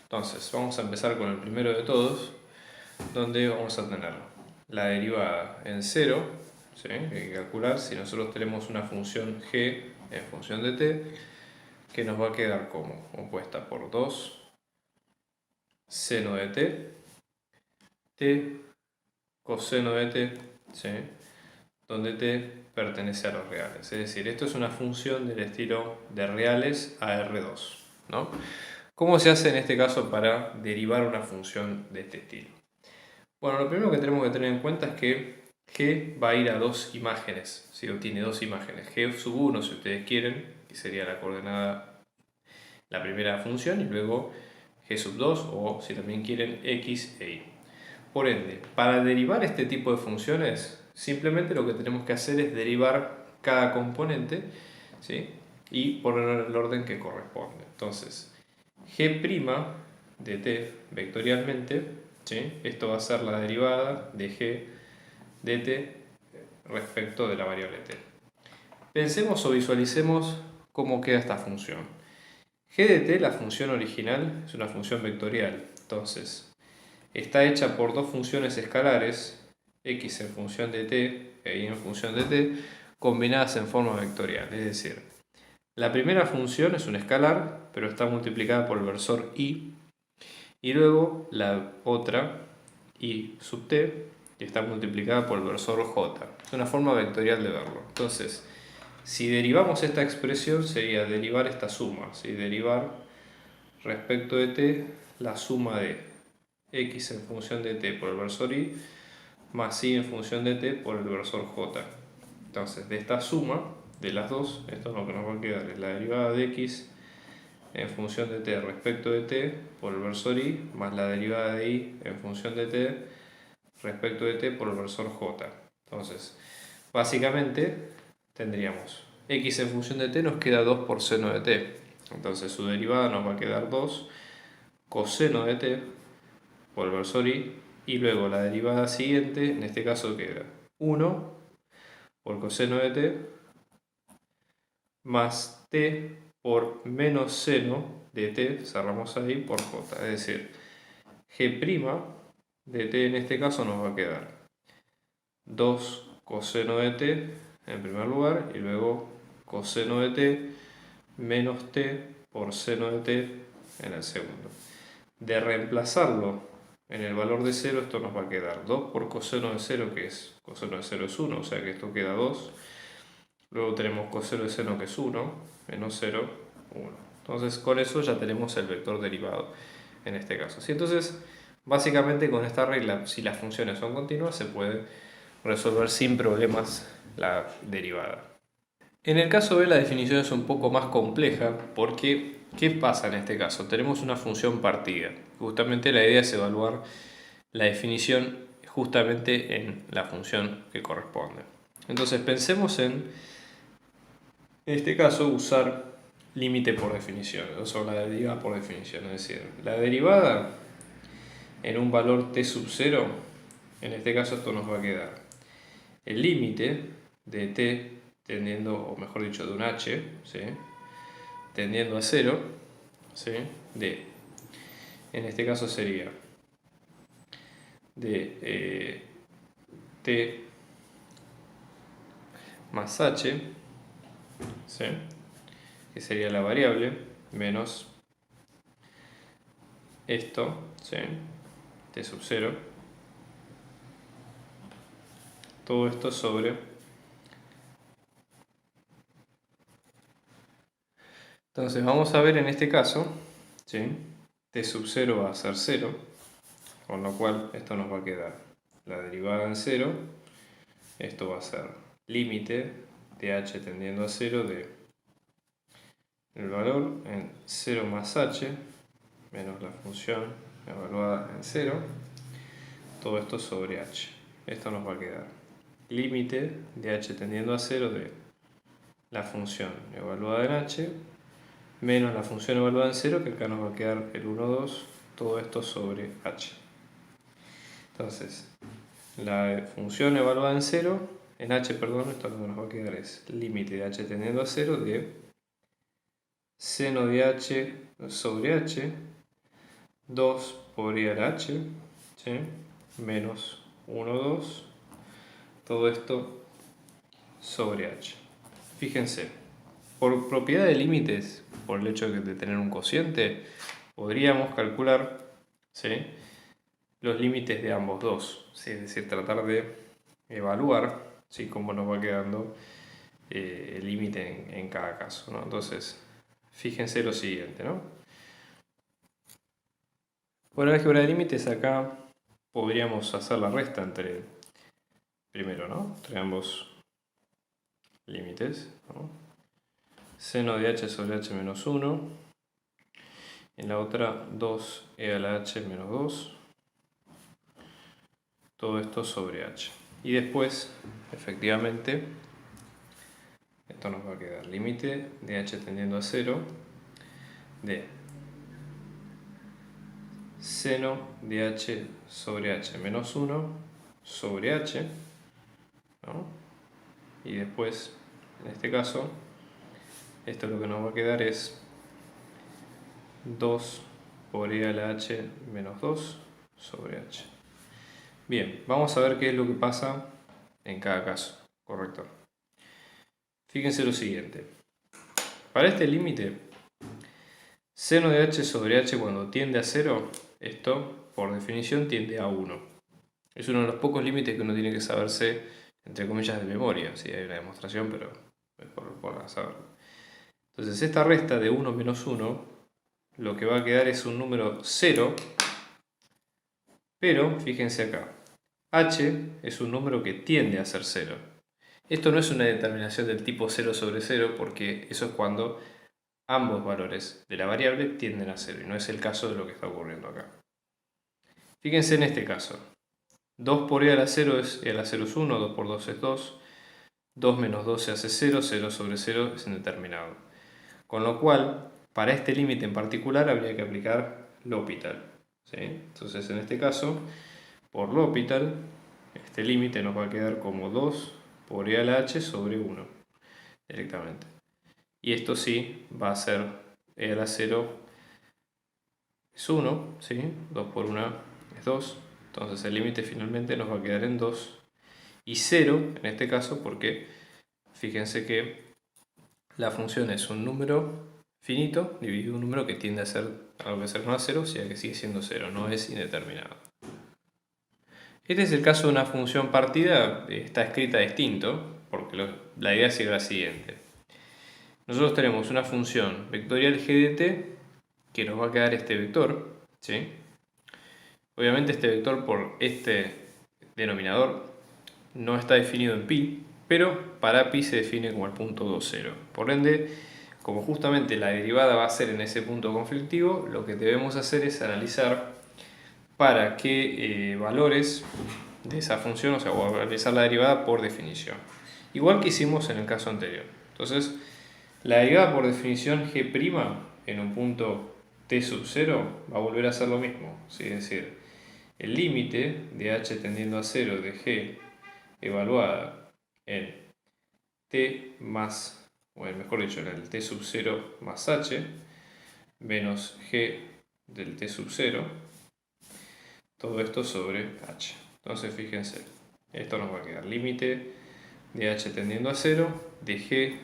Entonces, vamos a empezar con el primero de todos, donde vamos a tener la derivada en 0, ¿sí? Que hay que calcular si nosotros tenemos una función g en función de t, que nos va a quedar como compuesta por 2 seno de t coseno de t, ¿sí? Donde t pertenece a los reales. Es decir, esto es una función del estilo de reales a R2, ¿no? ¿Cómo se hace en este caso para derivar una función de este estilo? Bueno, lo primero que tenemos que tener en cuenta es que g va a ir a dos imágenes, ¿sí? O tiene dos imágenes, g sub 1 si ustedes quieren, que sería la coordenada, la primera función, y luego g sub 2, o si también quieren x e y. Por ende, para derivar este tipo de funciones, simplemente lo que tenemos que hacer es derivar cada componente, ¿sí? Y ponerlo en el orden que corresponde. Entonces, g' de t vectorialmente, ¿sí? Esto va a ser la derivada de g de t respecto de la variable t. Pensemos o visualicemos cómo queda esta función. G de t, la función original, es una función vectorial. Entonces, está hecha por dos funciones escalares, x en función de t e y en función de t, combinadas en forma vectorial. Es decir, la primera función es un escalar, pero está multiplicada por el versor y luego la otra, y sub t, que está multiplicada por el versor j. Es una forma vectorial de verlo. Entonces, si derivamos esta expresión, sería derivar esta suma, ¿sí? Derivar respecto de t la suma de x en función de t por el versor y más y en función de t por el versor j. Entonces, de esta suma de las dos, esto lo que nos va a quedar es la derivada de x en función de t respecto de t por el versor y más la derivada de y en función de t respecto de t por el versor j. Entonces, básicamente tendríamos x en función de t nos queda 2 por seno de t. Entonces su derivada nos va a quedar 2 coseno de t por el versor y luego la derivada siguiente, en este caso queda 1 por coseno de t más t por menos seno de t, cerramos ahí, por j. Es decir, g' de t en este caso nos va a quedar 2 coseno de t en primer lugar y luego coseno de t menos t por seno de t en el segundo. De reemplazarlo en el valor de 0, esto nos va a quedar 2 por coseno de 0, que es coseno de 0 es 1, o sea que esto queda 2. Luego tenemos coseno de seno, que es 1, menos 0, 1. Entonces con eso ya tenemos el vector derivado en este caso. ¿Sí? Entonces, básicamente con esta regla, si las funciones son continuas, se puede resolver sin problemas la derivada. En el caso B la definición es un poco más compleja porque, ¿qué pasa en este caso? Tenemos una función partida. Justamente la idea es evaluar la definición justamente en la función que corresponde. Entonces pensemos en este caso usar límite por definición, o la derivada por definición. Es decir, la derivada en un valor t sub 0, en este caso esto nos va a quedar el límite de t tendiendo, o mejor dicho, de un h, ¿sí? Tendiendo a 0, ¿sí? De, en este caso sería de t más h, ¿sí? Que sería la variable, menos esto, ¿sí? T sub 0, todo esto sobre entonces vamos a ver en este caso, ¿sí? T sub 0 va a ser 0, con lo cual esto nos va a quedar la derivada en 0, esto va a ser límite de h tendiendo a 0 de el valor en 0 más h menos la función evaluada en 0, todo esto sobre h. Esto nos va a quedar límite de h tendiendo a 0 de la función evaluada en h menos la función evaluada en 0, que acá nos va a quedar el 1, 2, todo esto sobre h. Entonces, la función evaluada en 0, en h, perdón, esto lo que nos va a quedar es límite de h tendiendo a 0 de seno de h sobre h 2 por i a la h, ¿sí? Menos 1, 2. Todo esto sobre h. Fíjense, por propiedad de límites, por el hecho de tener un cociente, podríamos calcular, ¿sí?, los límites de ambos dos, ¿sí? Es decir, tratar de evaluar, ¿sí?, cómo nos va quedando el límite en cada caso, ¿no? Entonces, fíjense lo siguiente, ¿no? Por álgebra de límites acá podríamos hacer la resta entre, primero, ¿no?, entre ambos límites, ¿no? Seno de h sobre h menos 1. En la otra 2e a la h menos 2. Todo esto sobre h. Y después, efectivamente, esto nos va a quedar límite de h tendiendo a 0 de seno de h sobre h menos 1 sobre h, ¿no? Y después, en este caso, esto lo que nos va a quedar es 2 por e a la h menos 2 sobre h. Bien, vamos a ver qué es lo que pasa en cada caso, correcto. Fíjense lo siguiente. Para este límite, seno de h sobre h cuando tiende a 0, esto por definición tiende a 1. Es uno de los pocos límites que uno tiene que saberse, entre comillas, de memoria. Sí, hay una demostración, pero es por saberlo. Entonces esta resta de 1 menos 1, lo que va a quedar es un número 0, pero fíjense acá, h es un número que tiende a ser 0. Esto no es una determinación del tipo 0 sobre 0, porque eso es cuando ambos valores de la variable tienden a 0, y no es el caso de lo que está ocurriendo acá. Fíjense en este caso. 2 por e a la 0 es e a la 0 es 1, 2 por 2 es 2, 2 menos 2 se hace 0, 0 sobre 0 es indeterminado. Con lo cual, para este límite en particular habría que aplicar L'Hopital, ¿sí? Entonces, en este caso, por L'Hopital, este límite nos va a quedar como 2 por e a la h sobre 1, directamente. Y esto sí va a ser e a la 0 es 1, ¿sí? 2 por 1 es 2. Entonces el límite finalmente nos va a quedar en 2. Y 0 en este caso porque fíjense que la función es un número finito dividido un número que tiende a ser algo que cercano a 0, o sea que sigue siendo 0, no es indeterminado. Este es el caso de una función partida, está escrita distinto, porque la idea sería la siguiente. Nosotros tenemos una función vectorial g de t que nos va a quedar este vector, ¿sí? Obviamente este vector por este denominador no está definido en pi, pero para pi se define como el punto 2, 0. Por ende, como justamente la derivada va a ser en ese punto conflictivo, lo que debemos hacer es analizar para qué valores de esa función, o sea, o analizar la derivada por definición. Igual que hicimos en el caso anterior. Entonces, la derivada por definición g' en un punto t sub 0 va a volver a ser lo mismo. ¿Sí? Es decir, el límite de h tendiendo a 0 de g evaluada en t más, o mejor dicho, en el t sub 0 más h, menos g del t sub 0, todo esto sobre h. Entonces fíjense, esto nos va a quedar límite de h tendiendo a 0 de g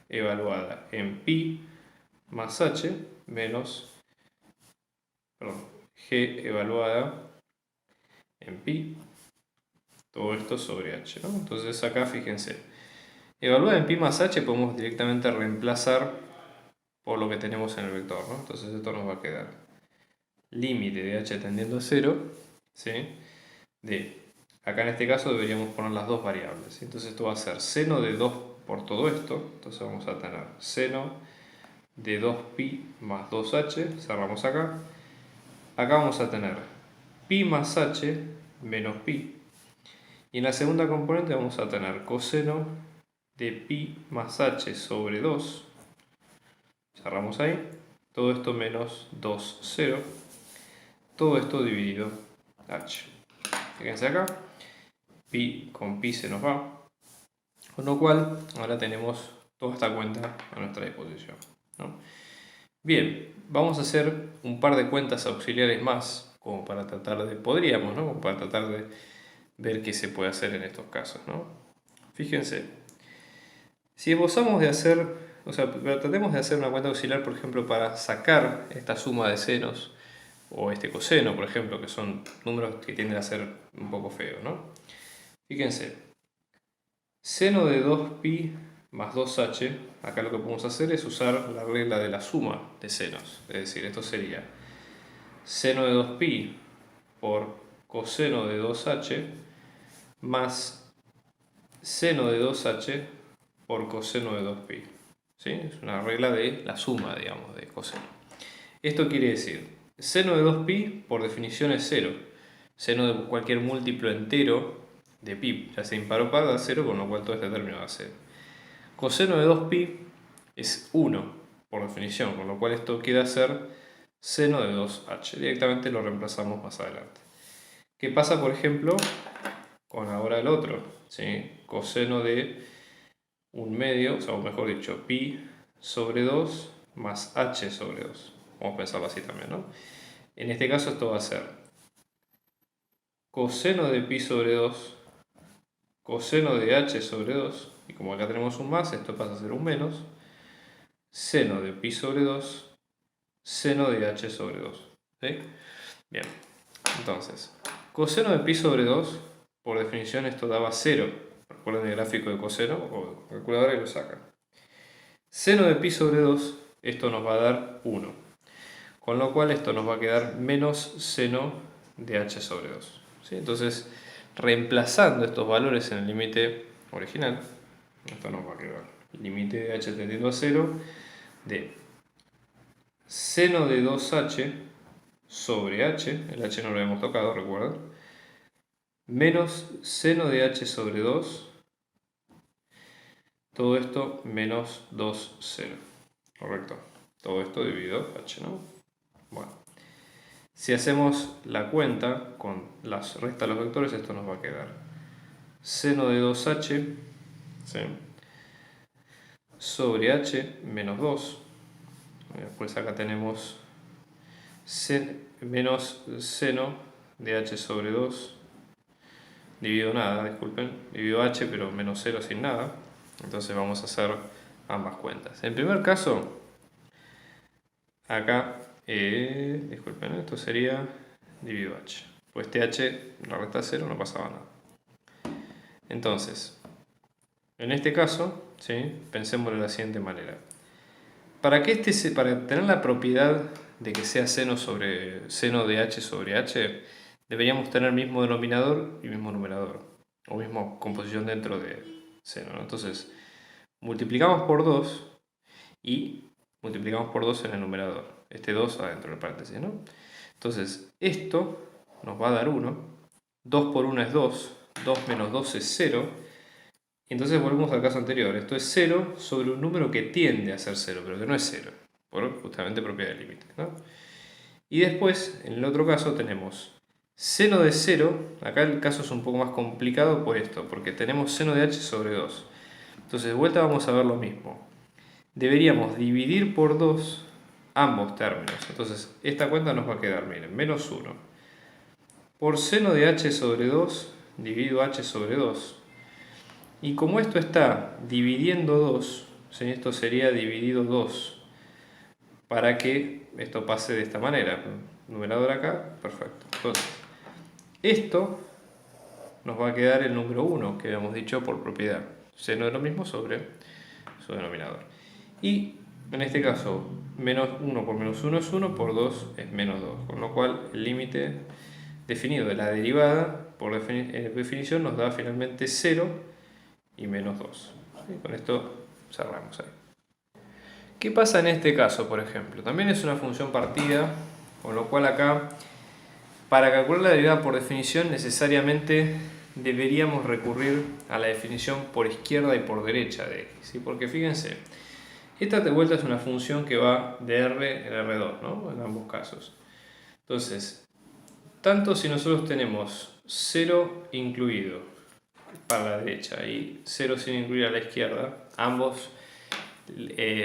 evaluada en pi más h menos, g evaluada en pi, todo esto sobre h, ¿no? Entonces acá fíjense, evaluada en pi más h podemos directamente reemplazar por lo que tenemos en el vector, ¿no? Entonces esto nos va a quedar límite de h tendiendo a 0, ¿sí? De, acá en este caso deberíamos poner las dos variables, ¿sí? Entonces esto va a ser seno de 2 por todo esto, entonces vamos a tener seno de 2pi más 2h, cerramos acá. Acá vamos a tener pi más h menos pi. Y en la segunda componente vamos a tener coseno de pi más h sobre 2. Cerramos ahí. Todo esto menos 2, 0. Todo esto dividido h. Fíjense acá. Pi con pi se nos va. Con lo cual, ahora tenemos toda esta cuenta a nuestra disposición, ¿no? Bien, vamos a hacer un par de cuentas auxiliares más, como para tratar de, podríamos, ¿no? Como para tratar de ver qué se puede hacer en estos casos, ¿no? Fíjense, si esbozamos de hacer, o sea, tratemos de hacer una cuenta auxiliar, por ejemplo, para sacar esta suma de senos, o este coseno, por ejemplo, que son números que tienden a ser un poco feos, ¿no? Fíjense, seno de 2pi más 2h, acá lo que podemos hacer es usar la regla de la suma de senos, es decir, esto sería seno de 2pi por coseno de 2h más seno de 2h por coseno de 2pi. ¿Sí? Es una regla de la suma, digamos, de coseno. Esto quiere decir, seno de 2pi por definición es 0. Seno de cualquier múltiplo entero de pi, ya sea impar o par, da 0, con lo cual todo este término da 0. Coseno de 2pi es 1 por definición, con lo cual esto queda a ser seno de 2h. Directamente lo reemplazamos más adelante. ¿Qué pasa, por ejemplo, con ahora el otro? ¿Sí? Coseno de 1/2, o sea, o mejor dicho, pi sobre 2 más h sobre 2. Vamos a pensarlo así también, ¿no? En este caso esto va a ser coseno de pi sobre 2, coseno de h sobre 2, y como acá tenemos un más, esto pasa a ser un menos, seno de pi sobre 2, seno de h sobre 2. ¿Sí? Bien, entonces, coseno de pi sobre 2, por definición esto daba 0. Recuerden el gráfico de coseno o calculadora y lo sacan. Seno de pi sobre 2, esto nos va a dar 1. Con lo cual esto nos va a quedar menos seno de h sobre 2. ¿Sí? Entonces, reemplazando estos valores en el límite original, esto nos va a quedar límite de h tendiendo a 0 de seno de 2h sobre h, el h no lo hemos tocado, recuerden, menos seno de h sobre 2, todo esto menos 2, 0. ¿Correcto? Todo esto dividido h, ¿no? Bueno, si hacemos la cuenta con las restas de los vectores, esto nos va a quedar seno de 2h, ¿sí?, sobre h menos 2. Después acá tenemos menos seno de h sobre 2 dividido nada, disculpen, dividido h pero menos 0 sin nada. Entonces vamos a hacer ambas cuentas. En primer caso, acá, disculpen, esto sería dividido h. Pues este h, la resta 0, no pasaba nada. Entonces, en este caso, ¿sí?, pensemos de la siguiente manera. Para tener la propiedad de que sea seno de h sobre h, deberíamos tener mismo denominador y mismo numerador, o misma composición dentro de seno, ¿no? Entonces, multiplicamos por 2 y multiplicamos por 2 en el numerador. Este 2 adentro del paréntesis, ¿no? Entonces, esto nos va a dar 1. 2 por 1 es 2. 2 menos 2 es 0. Y entonces volvemos al caso anterior. Esto es 0 sobre un número que tiende a ser 0, pero que no es 0, por justamente propiedad del límite, ¿no? Y después, en el otro caso, tenemos seno de 0. Acá el caso es un poco más complicado por esto, porque tenemos seno de h sobre 2. Entonces, de vuelta vamos a ver lo mismo. Deberíamos dividir por 2 ambos términos. Entonces, esta cuenta nos va a quedar, miren, menos 1. Por seno de h sobre 2, divido h sobre 2. Y como esto está dividiendo 2, ¿sí?, esto sería dividido 2. Para que esto pase de esta manera. Numerador acá, perfecto. Entonces, esto nos va a quedar el número 1, que habíamos dicho por propiedad. Seno de lo mismo sobre su denominador. Y en este caso, menos 1 por menos 1 es 1, por 2 es menos 2. Con lo cual, el límite definido de la derivada, por definición, nos da finalmente 0 y menos 2. ¿Sí? Con esto cerramos ahí. ¿Qué pasa en este caso, por ejemplo? También es una función partida, con lo cual acá, para calcular la derivada por definición, necesariamente deberíamos recurrir a la definición por izquierda y por derecha de x, ¿sí? Porque fíjense, esta de vuelta es una función que va de R en R2, ¿no?, en ambos casos. Entonces, tanto si nosotros tenemos 0 incluido para la derecha y 0 sin incluir a la izquierda, ambos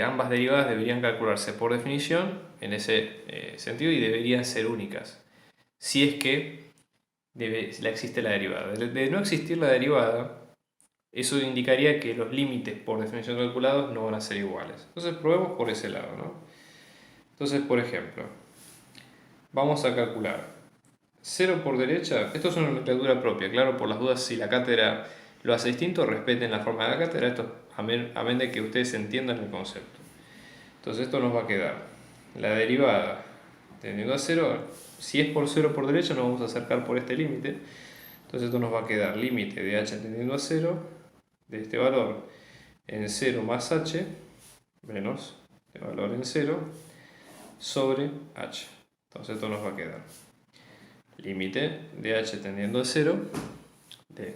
ambas derivadas deberían calcularse por definición en ese sentido y deberían ser únicas. Si es que existe la derivada. De no existir la derivada, eso indicaría que los límites por definición calculados no van a ser iguales. Entonces probemos por ese lado, ¿no? Entonces, por ejemplo, vamos a calcular 0 por derecha. Esto es una nomenclatura propia, claro, por las dudas, si la cátedra lo hace distinto, respeten la forma de la cátedra, esto amén de que ustedes entiendan el concepto. Entonces esto nos va a quedar la derivada tendiendo a 0, si es por 0 por derecha nos vamos a acercar por este límite, entonces esto nos va a quedar límite de h tendiendo a 0 de este valor en 0 más h menos este valor en 0 sobre h. Entonces esto nos va a quedar límite de h tendiendo a 0 de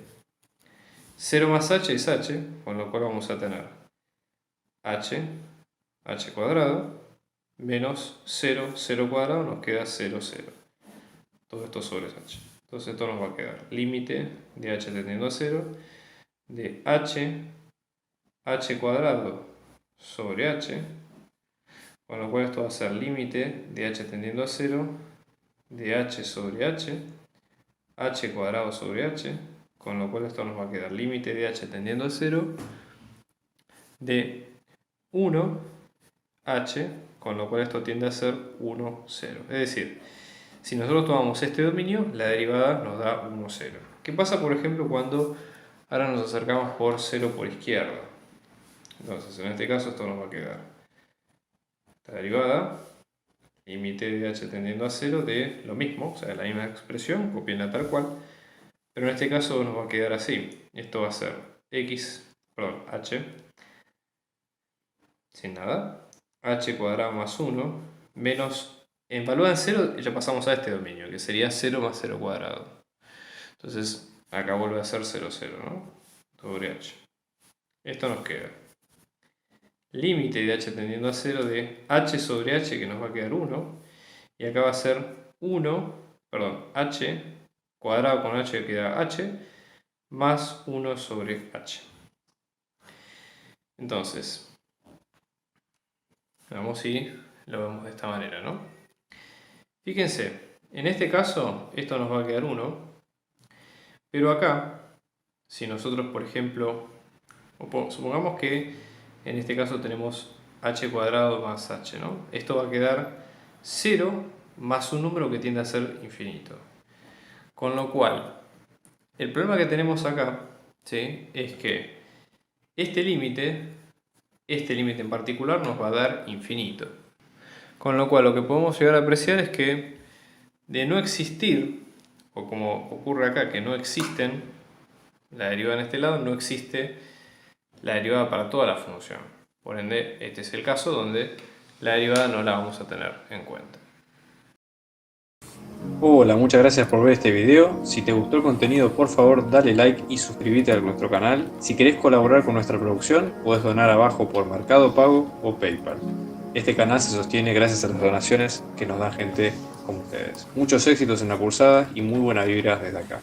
0 más h es h, con lo cual vamos a tener h cuadrado menos 0, 0 cuadrado nos queda 0, 0. Todo esto sobre h. Entonces esto nos va a quedar límite de h tendiendo a 0 de h cuadrado sobre h, con lo cual esto va a ser límite de h tendiendo a 0 de h sobre h cuadrado sobre h, con lo cual esto nos va a quedar límite de h tendiendo a 0 de 1 h, con lo cual esto tiende a ser 1, 0. Es decir, si nosotros tomamos este dominio, la derivada nos da 1, 0. ¿Qué pasa, por ejemplo, cuando ahora nos acercamos por 0 por izquierda? Entonces, en este caso esto nos va a quedar esta derivada, límite de h tendiendo a 0 de lo mismo, o sea, la misma expresión, copienla tal cual, pero en este caso nos va a quedar así. Esto va a ser h, sin nada, h cuadrado más 1, menos, en valor en 0 ya pasamos a este dominio, que sería 0 más 0 cuadrado. Entonces, acá vuelve a ser 0, 0, ¿no? Sobre h. Esto nos queda límite de h tendiendo a 0 de h sobre h, que nos va a quedar 1, y acá va a ser h cuadrado con h queda h, más 1 sobre h. Entonces, vamos si lo vemos de esta manera, ¿no? Fíjense, en este caso esto nos va a quedar 1, pero acá, si nosotros, por ejemplo, supongamos que en este caso tenemos h cuadrado más h, ¿no? Esto va a quedar 0 más un número que tiende a ser infinito. Con lo cual, el problema que tenemos acá, ¿sí?, es que este límite en particular nos va a dar infinito. Con lo cual lo que podemos llegar a apreciar es que de no existir, o como ocurre acá, que no existen, la derivada en este lado, no existe la derivada para toda la función. Por ende, este es el caso donde la derivada no la vamos a tener en cuenta. Hola, muchas gracias por ver este video. Si te gustó el contenido, por favor dale like y suscríbete a nuestro canal. Si querés colaborar con nuestra producción, puedes donar abajo por Mercado Pago o PayPal. Este canal se sostiene gracias a las donaciones que nos da gente como ustedes. Muchos éxitos en la cursada y muy buena vibra desde acá.